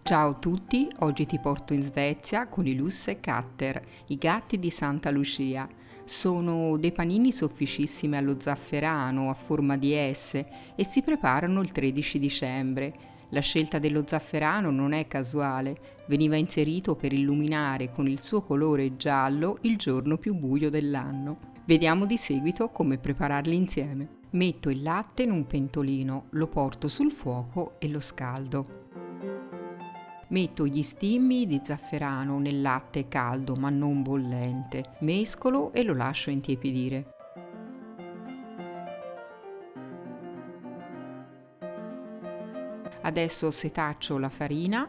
Ciao a tutti, oggi ti porto in Svezia con i Lussekatter, i gatti di Santa Lucia. Sono dei panini sofficissimi allo zafferano a forma di S e si preparano il 13 dicembre. La scelta dello zafferano non è casuale, veniva inserito per illuminare con il suo colore giallo il giorno più buio dell'anno. Vediamo di seguito come prepararli insieme. Metto il latte in un pentolino, lo porto sul fuoco e lo scaldo. Metto gli stimmi di zafferano nel latte caldo ma non bollente, mescolo e lo lascio intiepidire. Adesso setaccio la farina,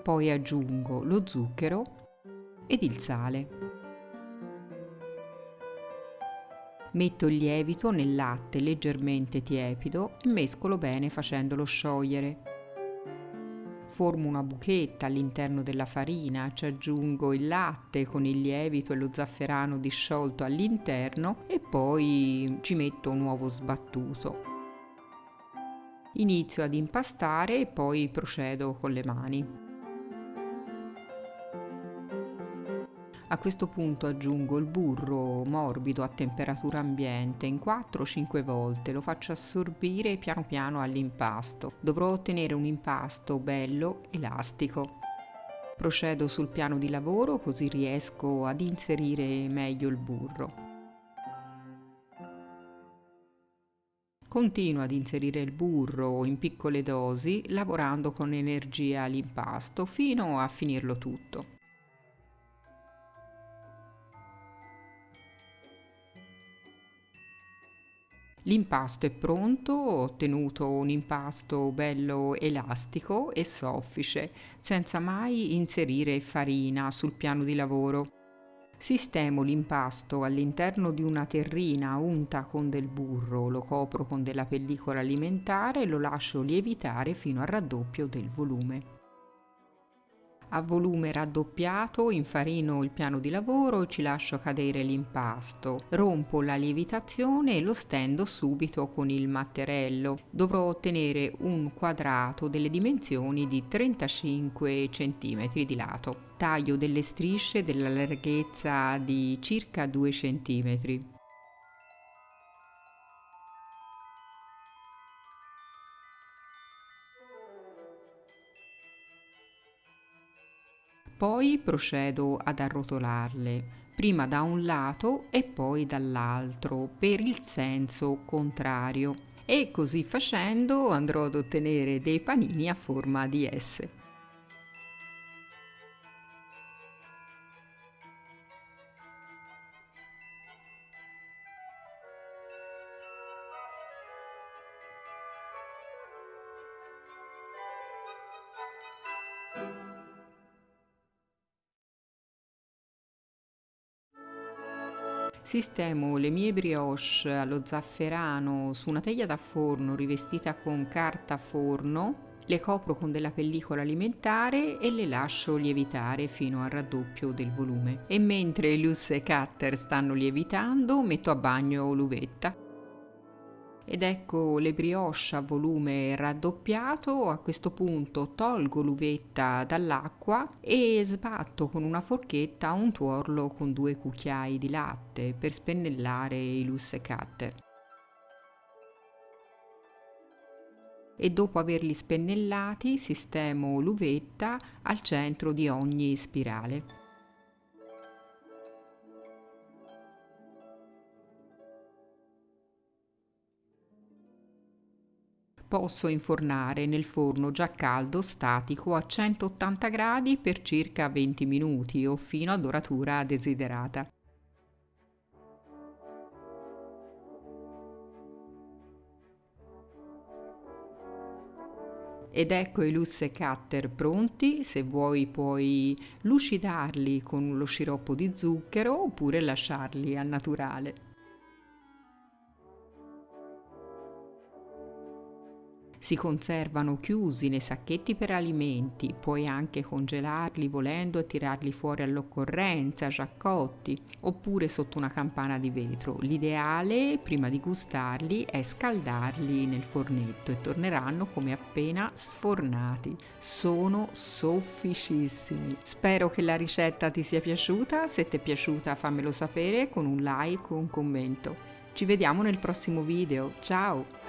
poi aggiungo lo zucchero ed il sale. Metto il lievito nel latte leggermente tiepido e mescolo bene facendolo sciogliere. Formo una buchetta all'interno della farina, ci aggiungo il latte con il lievito e lo zafferano disciolto all'interno e poi ci metto un uovo sbattuto. Inizio ad impastare e poi procedo con le mani. A questo punto aggiungo il burro morbido a temperatura ambiente in 4-5 volte, lo faccio assorbire piano piano all'impasto. Dovrò ottenere un impasto bello elastico. Procedo sul piano di lavoro così riesco ad inserire meglio il burro. Continuo ad inserire il burro in piccole dosi, lavorando con energia all'impasto fino a finirlo tutto. L'impasto è pronto, ho ottenuto un impasto bello elastico e soffice, senza mai inserire farina sul piano di lavoro. Sistemo l'impasto all'interno di una terrina unta con del burro, lo copro con della pellicola alimentare e lo lascio lievitare fino al raddoppio del volume. A volume raddoppiato infarino il piano di lavoro e ci lascio cadere l'impasto. Rompo la lievitazione e lo stendo subito con il matterello. Dovrò ottenere un quadrato delle dimensioni di 35 cm di lato. Taglio delle strisce della larghezza di circa 2 cm. Poi procedo ad arrotolarle, prima da un lato e poi dall'altro, per il senso contrario. E così facendo andrò ad ottenere dei panini a forma di S. Sistemo le mie brioche allo zafferano su una teglia da forno rivestita con carta forno, le copro con della pellicola alimentare e le lascio lievitare fino al raddoppio del volume. E mentre i Lussekatter stanno lievitando, metto a bagno l'uvetta. Ed ecco le brioche a volume raddoppiato. A questo punto tolgo l'uvetta dall'acqua e sbatto con una forchetta un tuorlo con 2 cucchiai di latte per spennellare i Lussekatter. E dopo averli spennellati sistemo l'uvetta al centro di ogni spirale. Posso infornare nel forno già caldo statico a 180 gradi per circa 20 minuti o fino a doratura desiderata. Ed ecco i Lussekatter pronti. Se vuoi puoi lucidarli con lo sciroppo di zucchero oppure lasciarli al naturale. Si conservano chiusi nei sacchetti per alimenti, puoi anche congelarli volendo e tirarli fuori all'occorrenza, già cotti, oppure sotto una campana di vetro. L'ideale, prima di gustarli, è scaldarli nel fornetto e torneranno come appena sfornati. Sono sofficissimi. Spero che la ricetta ti sia piaciuta. Se ti è piaciuta fammelo sapere con un like o un commento. Ci vediamo nel prossimo video. Ciao!